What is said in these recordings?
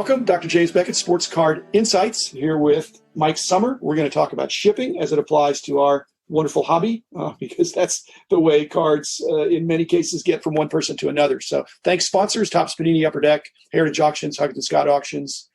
Welcome, Dr. James Beckett, Sports Card Insights, here with Mike Sommer. We're going to talk about shipping as it applies to our wonderful hobby, because that's the way cards, in many cases, get from one person to another. So thanks, sponsors, Topps Panini, Upper Deck, Heritage Auctions, Huggins & Scott Auctions,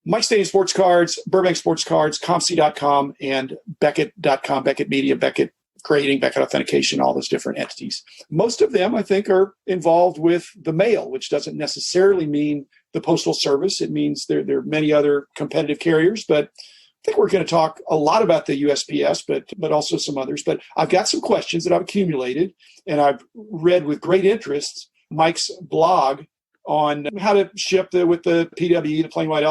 Mike Stadium Sports Cards, Burbank Sports Cards, ComC.com, and Beckett.com, Beckett Media, Beckett Grading, Beckett Authentication, all those different entities. Most of them, I think, are involved with the mail, which doesn't necessarily mean the Postal Service. It means there are many other competitive carriers, but I think we're going to talk a lot about the USPS, but also some others. But I've got some questions that I've accumulated, and I've read with great interest Mike's blog on how to ship with the PWE, the plain white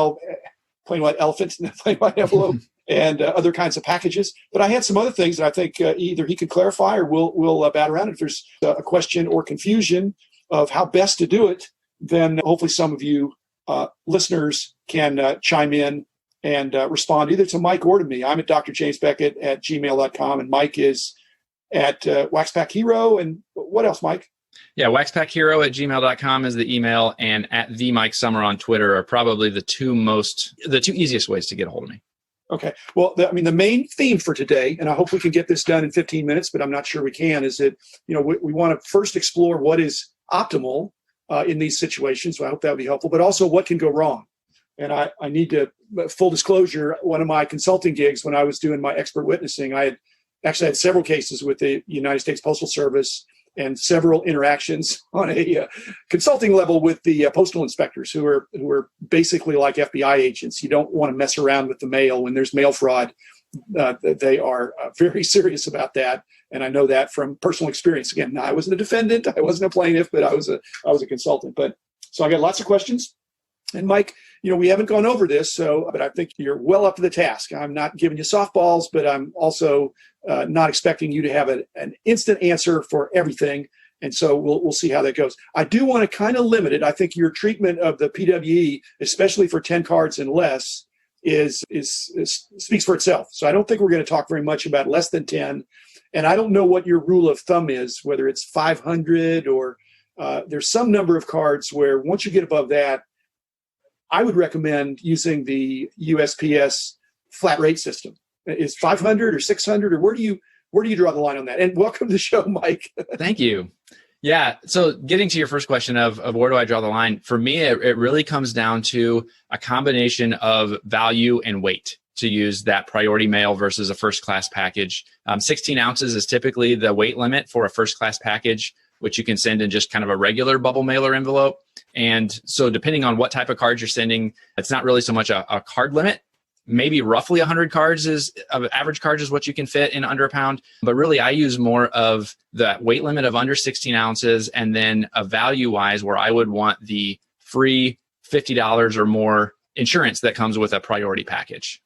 elephant, and the plain white envelope, and other kinds of packages. But I had some other things that I think either he could clarify or we'll bat around. If there's a question or confusion of how best to do it, then hopefully some of you listeners can chime in and respond either to Mike or to me. I'm at drjamesbeckett@gmail.com, and Mike is at Waxpack Hero. And what else, Mike? Yeah, waxpackhero@gmail.com is the email, and at the Mike Sommer on Twitter are probably the two easiest ways to get a hold of me. Okay. Well, the main theme for today, and I hope we can get this done in 15 minutes, but I'm not sure we can, is that, we want to first explore what is optimal in these situations. So I hope that would be helpful, but also what can go wrong. And I need to, full disclosure, one of my consulting gigs when I was doing my expert witnessing, I had several cases with the United States Postal Service and several interactions on a consulting level with the postal inspectors who are basically like FBI agents. You don't want to mess around with the mail when there's mail fraud. They are very serious about that, and I know that from personal experience. Again, I wasn't a defendant, I wasn't a plaintiff, but I was a consultant. But so I got lots of questions. And Mike, we haven't gone over this, but I think you're well up to the task. I'm not giving you softballs, but I'm also not expecting you to have an instant answer for everything. And so we'll see how that goes. I do want to kind of limit it. I think your treatment of the PWE, especially for 10 cards and less, is speaks for itself. So I don't think we're going to talk very much about less than 10. And I don't know what your rule of thumb is, whether it's 500 or there's some number of cards where once you get above that, I would recommend using the USPS flat rate system. Is 500 or 600, or where do you draw the line on that? And welcome to the show, Mike. Thank you. Yeah. So getting to your first question of where do I draw the line? For me, it really comes down to a combination of value and weight to use that priority mail versus a first class package. 16 ounces is typically the weight limit for a first class package, which you can send in just kind of a regular bubble mailer envelope. And so depending on what type of cards you're sending, it's not really so much a card limit. Maybe roughly 100 cards average cards is what you can fit in under a pound. But really, I use more of the weight limit of under 16 ounces, and then a value-wise where I would want the free $50 or more insurance that comes with a priority package.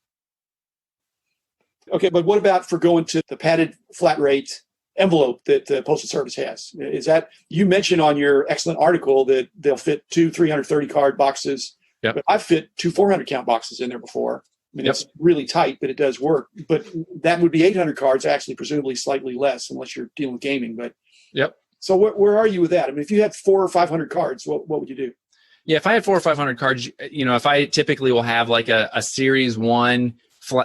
Okay, but what about for going to the padded flat rate envelope that the Postal Service has? Is that, you mentioned on your excellent article that they'll fit two 330 card boxes. Yep. But I've fit two 400 count boxes in there before. It's really tight, but it does work. But that would be 800 cards, actually, presumably slightly less, unless you're dealing with gaming. But so where are you with that? If you had 400 or 500 cards, what would you do? Yeah, if I had 400 or 500 cards, if I typically will have like a Series 1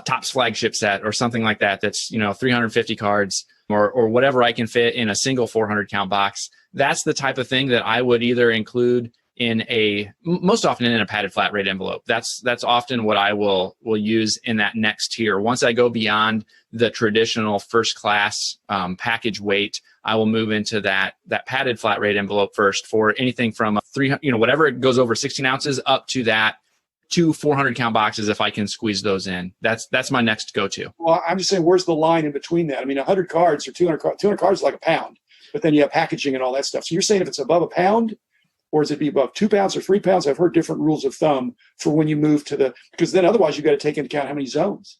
Topps flagship set or something like that, that's 350 cards or whatever I can fit in a single 400 count box. That's the type of thing that I would either include most often in a padded flat rate envelope. That's often what I will use in that next tier. Once I go beyond the traditional first class package weight, I will move into that padded flat rate envelope first for anything from 300, whatever it goes over 16 ounces up to that 2 400 count boxes if I can squeeze those in. That's my next go-to. Well, I'm just saying, where's the line in between that? 100 cards or 200 cards, 200 cards is like a pound, but then you have packaging and all that stuff. So you're saying if it's above a pound, or is it be above 2 pounds or 3 pounds? I've heard different rules of thumb for when you move to because then otherwise you've got to take into account how many zones.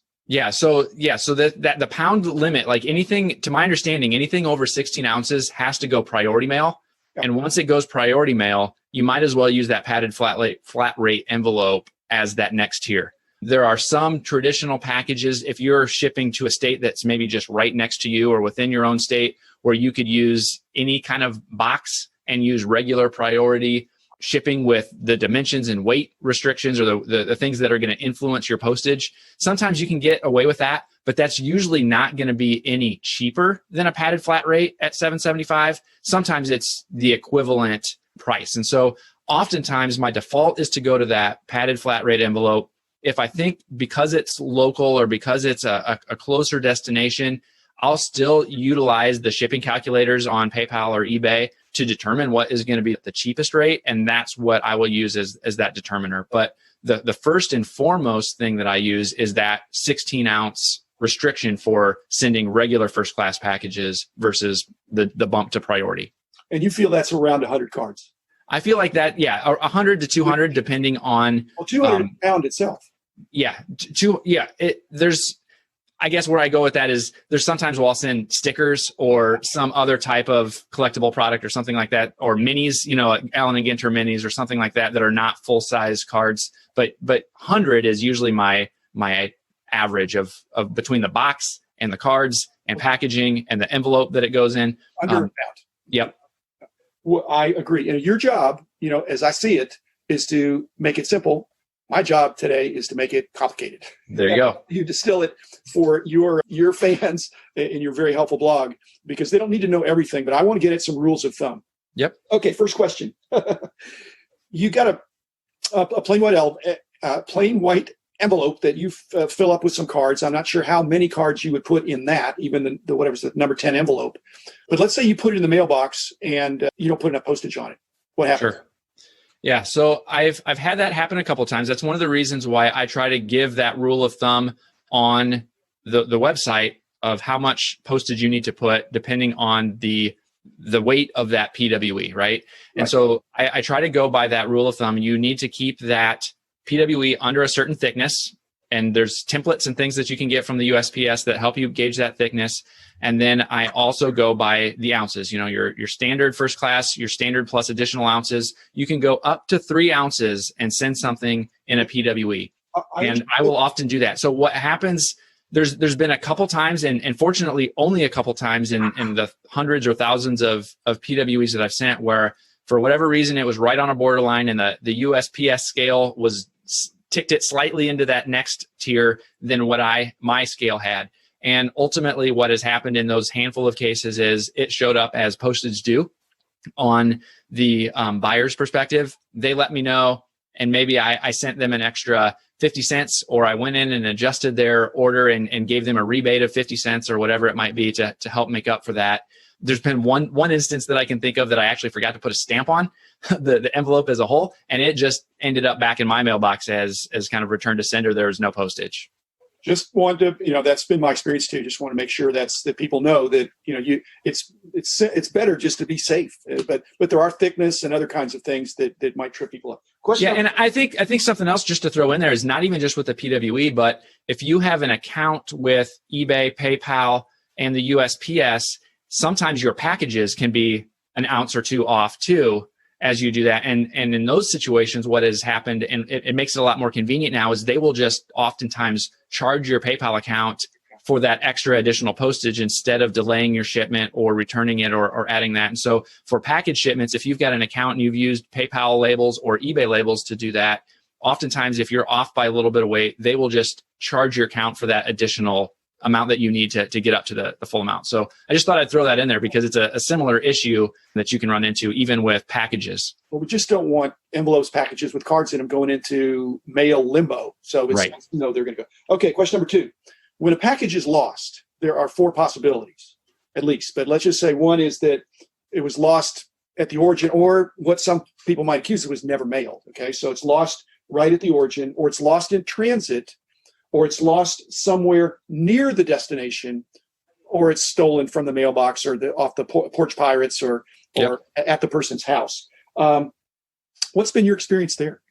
So that the pound limit, like anything, to my understanding, anything over 16 ounces has to go priority mail. Yep. And once it goes priority mail, you might as well use that padded flat rate envelope as that next tier. There are some traditional packages, if you're shipping to a state that's maybe just right next to you or within your own state, where you could use any kind of box and use regular priority. shipping with the dimensions and weight restrictions or the things that are going to influence your postage. Sometimes you can get away with that, but that's usually not going to be any cheaper than a padded flat rate at $7.75. Sometimes it's the equivalent price. And so oftentimes my default is to go to that padded flat rate envelope. If I think because it's local or because it's a closer destination, I'll still utilize the shipping calculators on PayPal or eBay to determine what is going to be the cheapest rate. And that's what I will use as that determiner. But the first and foremost thing that I use is that 16-ounce restriction for sending regular first class packages versus the bump to priority. And you feel that's around 100 cards? I feel like that, yeah, 100 to 200 depending on... Well, 200 pound itself. Yeah, there's... I guess where I go with that is there's sometimes I'll send stickers or some other type of collectible product or something like that, or minis, Allen and Ginter minis or something like that are not full size cards. But 100 is usually my average of between the box and the cards and packaging and the envelope that it goes in. Under a pound. Yep. Well, I agree. And your job, as I see it, is to make it simple. My job today is to make it complicated. There you go. You distill it for your fans in your very helpful blog, because they don't need to know everything, but I want to get at some rules of thumb. Yep. Okay, first question. You got a plain white envelope that you fill up with some cards. I'm not sure how many cards you would put in that, even the whatever's the number 10 envelope. But let's say you put it in the mailbox and you don't put enough postage on it. What happens? Sure. Yeah, so I've had that happen a couple of times. That's one of the reasons why I try to give that rule of thumb on the website of how much postage you need to put depending on the weight of that PWE, right? And so I try to go by that rule of thumb. You need to keep that PWE under a certain thickness, and there's templates and things that you can get from the USPS that help you gauge that thickness. And then I also go by the ounces, your standard first class, your standard plus additional ounces. You can go up to 3 ounces and send something in a PWE. And I will often do that. So what happens, there's been a couple times, and fortunately only a couple times in the hundreds or thousands of PWEs that I've sent, where for whatever reason it was right on a borderline and the USPS scale was ticked it slightly into that next tier than what my scale had. And ultimately what has happened in those handful of cases is it showed up as postage due on the buyer's perspective. They let me know, and maybe I sent them an extra 50 cents, or I went in and adjusted their order and gave them a rebate of 50 cents or whatever it might be to help make up for that. There's been one instance that I can think of that I actually forgot to put a stamp on the envelope as a whole, and it just ended up back in my mailbox as kind of return to sender. There was no postage. Just wanted to, that's been my experience too. Just want to make sure that people know that, it's better just to be safe. But there are thickness and other kinds of things that might trip people up. Question. Yeah, and I think something else just to throw in there is not even just with the PWE, but if you have an account with eBay, PayPal, and the USPS, sometimes your packages can be an ounce or two off too as you do that. And in those situations, what has happened, and it makes it a lot more convenient now, is they will just oftentimes charge your PayPal account for that extra additional postage instead of delaying your shipment or returning it or adding that. And so for package shipments, if you've got an account and you've used PayPal labels or eBay labels to do that, oftentimes if you're off by a little bit of weight, they will just charge your account for that additional amount that you need to get up to the full amount. So I just thought I'd throw that in there because it's a similar issue that you can run into even with packages. Well, we just don't want envelopes, packages with cards in them going into mail limbo. So it's, right. They're going to go. Okay, question number 2. When a package is lost, there are 4 possibilities at least. But let's just say one is that it was lost at the origin, or what some people might accuse it was never mailed. Okay, so it's lost right at the origin, or it's lost in transit, or it's lost somewhere near the destination, or it's stolen from the mailbox or off the porch pirates or at the person's house. What's been your experience there?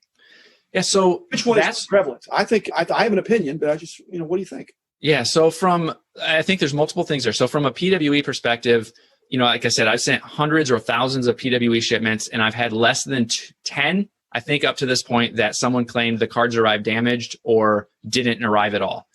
Yeah, so which one is prevalent? I think I have an opinion, but I just, what do you think? Yeah, so I think there's multiple things there. So from a PWE perspective, like I said, I've sent hundreds or thousands of PWE shipments, and I've had less than 10, I think up to this point, that someone claimed the cards arrived damaged or didn't arrive at all.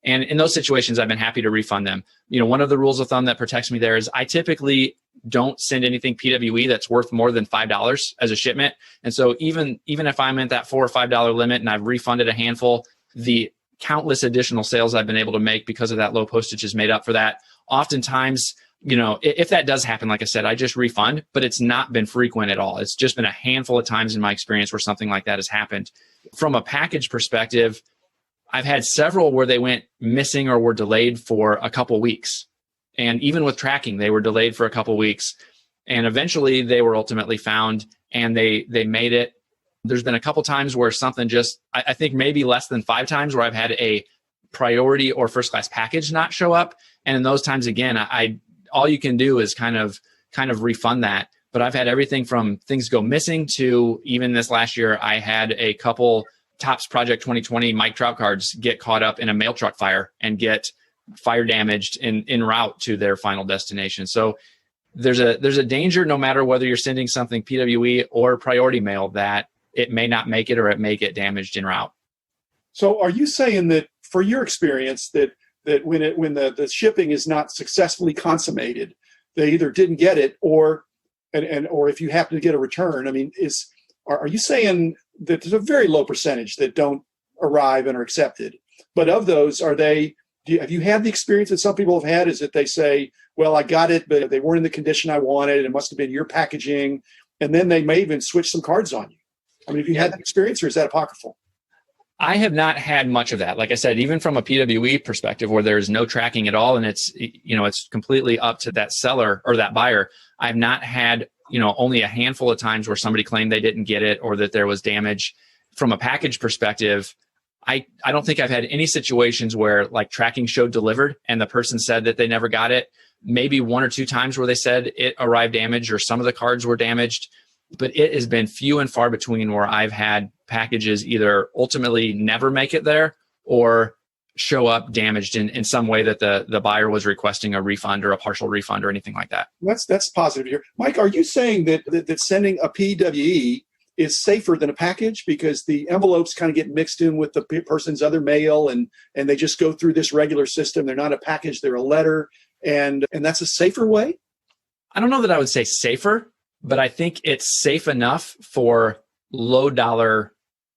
And in those situations, I've been happy to refund them. One of the rules of thumb that protects me there is I typically don't send anything PWE that's worth more than $5 as a shipment. And so even if I'm at that $4 or $5 limit and I've refunded a handful, the countless additional sales I've been able to make because of that low postage is made up for that. Oftentimes, if that does happen, like I said, I just refund, but it's not been frequent at all. It's just been a handful of times in my experience where something like that has happened. From a package perspective, I've had several where they went missing or were delayed for a couple weeks. And even with tracking, they were delayed for a couple weeks. And eventually they were ultimately found and they made it. There's been a couple times where something I think maybe less than 5 times where I've had a priority or first class package not show up. And in those times, again, all you can do is kind of refund that. But I've had everything from things go missing to even this last year, I had a couple Topps Project 2020 Mike Trout cards get caught up in a mail truck fire and get fire damaged en route to their final destination. So there's a danger, no matter whether you're sending something PWE or priority mail, that it may not make it or it may get damaged en route. So are you saying that for your experience that when the shipping is not successfully consummated, they either didn't get it or if you happen to get a return, are you saying that there's a very low percentage that don't arrive and are accepted? But of those, have you had the experience that some people have had? Is that they say, well, I got it, but they weren't in the condition I wanted. It must have been your packaging. And then they may even switch some cards on you. Have you had that experience, or is that apocryphal? I have not had much of that. Like I said, even from a PWE perspective where there's no tracking at all and it's completely up to that seller or that buyer, I've not had, only a handful of times where somebody claimed they didn't get it or that there was damage. From a package perspective, I don't think I've had any situations where like tracking showed delivered and the person said that they never got it. Maybe 1 or 2 times where they said it arrived damaged or some of the cards were damaged. But it has been few and far between where I've had packages either ultimately never make it there or show up damaged in some way that the buyer was requesting a refund or a partial refund or anything like that. That's positive here. Mike, are you saying that sending a PWE is safer than a package because the envelopes kind of get mixed in with the person's other mail and they just go through this regular system? They're not a package, they're a letter. And that's a safer way? I don't know that I would say safer, but I think it's safe enough for low dollar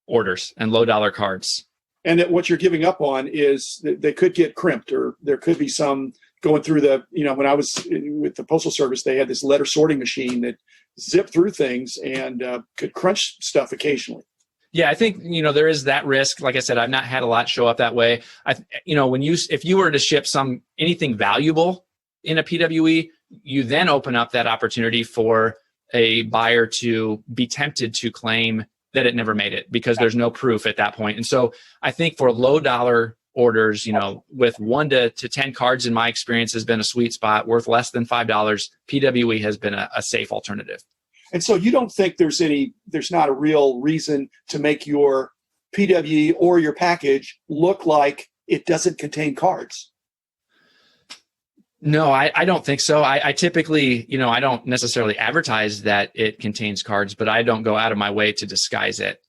orders and low dollar cards. And that what you're giving up on is that they could get crimped, or there could be some going through when I was with the Postal Service, they had this letter sorting machine that zipped through things and could crunch stuff occasionally. Yeah, I think, there is that risk. Like I said, I've not had a lot show up that way. If you were to ship anything valuable in a PWE, you then open up that opportunity for a buyer to be tempted to claim that it never made it because there's no proof at that point. And so I think for low dollar orders, with 1 to 10 cards in my experience has been a sweet spot, worth less than $5. PWE has been a safe alternative. And so you don't think there's not a real reason to make your PWE or your package look like it doesn't contain cards? No, I don't think so. I typically, I don't necessarily advertise that it contains cards, but I don't go out of my way to disguise it.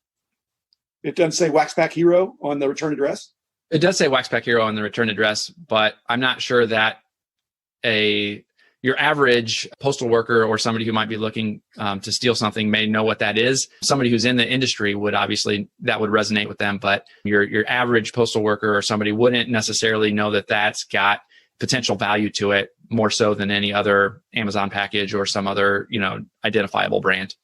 It doesn't say Waxpack Hero on the return address? It does say Waxpack Hero on the return address, but I'm not sure that your average postal worker or somebody who might be looking to steal something may know what that is. Somebody who's in the industry would obviously, that would resonate with them, but your average postal worker or somebody wouldn't necessarily know that that's got potential value to it more so than any other Amazon package or some other, identifiable brand.